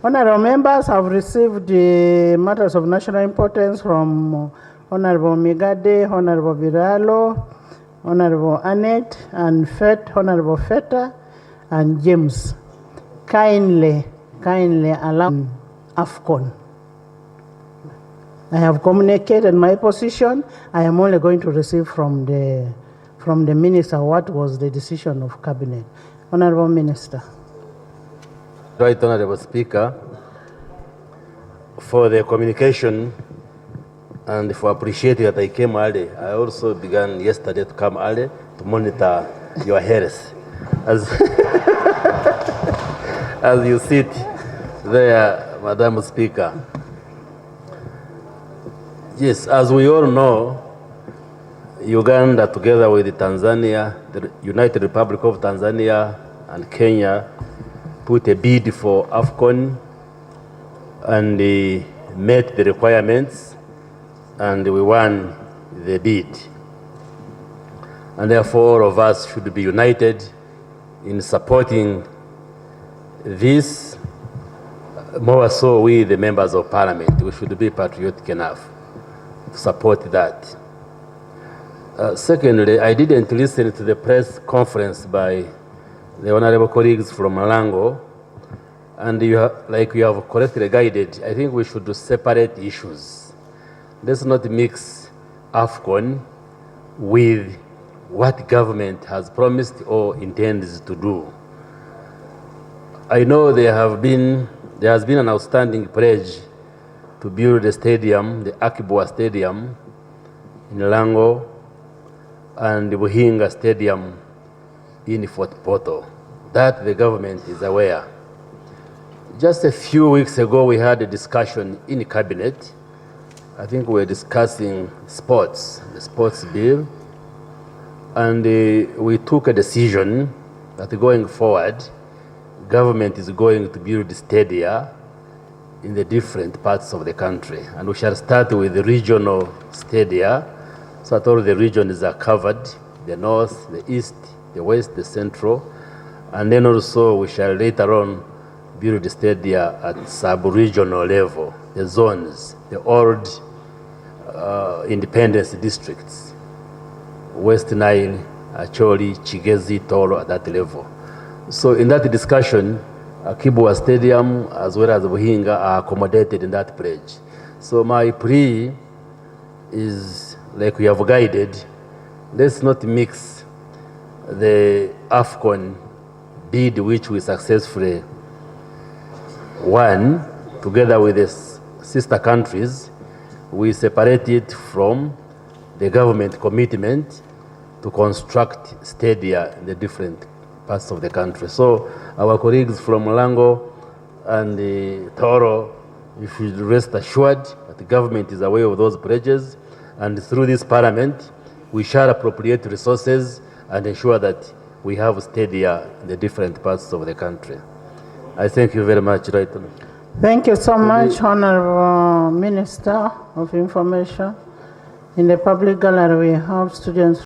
Honorable members have received the matters of national importance from Honorable Migade, Honorable Biralo, Honorable Annette, and Honorable Feta, and James. Kindly allow AFCON. I have communicated my position. I am only going to receive from the minister what was the decision of cabinet. Honorable Minister. Right, Honorable Speaker, for the communication and for appreciating that I came early. I also began yesterday to come early to monitor your health. As you sit there, Madam Speaker. Yes, as we all know, Uganda, together with Tanzania, the United Republic of Tanzania, and Kenya, put a bid for AFCON and met the requirements, and we won the bid. And therefore, all of us should be united in supporting this, more so we, the members of parliament. We should be patriotic enough to support that. Secondly, I didn't listen to the press conference by the honorable colleagues from Malango, and you have correctly guided, I think we should separate issues. Let's not mix AFCON with what government has promised or intends to do. I know there has been an outstanding pledge to build a stadium, the Nakivubo Stadium in Lango, and the Buhinga Stadium in Fort Portal. That the government is aware. Just a few weeks ago, we had a discussion in the cabinet. I think we were discussing sports, the sports bill, and we took a decision that going forward, government is going to build stadia in the different parts of the country. And we shall start with the regional stadia, so that all the regions are covered, the north, the east, the west, the central. And then also we shall later on build the stadia at sub-regional level, the zones, the old independence districts, West Nile, Acholi, Chigezi, Toro, at that level. So in that discussion, Nakivubo Stadium as well as Buhinga are accommodated in that pledge. So my plea is, like we have guided, let's not mix the AFCON bid which we successfully won together with the sister countries. We separate it from the government commitment to construct stadia in the different parts of the country. So our colleagues from Lango and Toro, you should rest assured that the government is aware of those pledges, and through this parliament, we shall appropriate resources and ensure that we have stadia in the different parts of the country. I thank you very much, Right Honourable. Thank you so much, Honorable Minister of Information. In the public gallery, we have students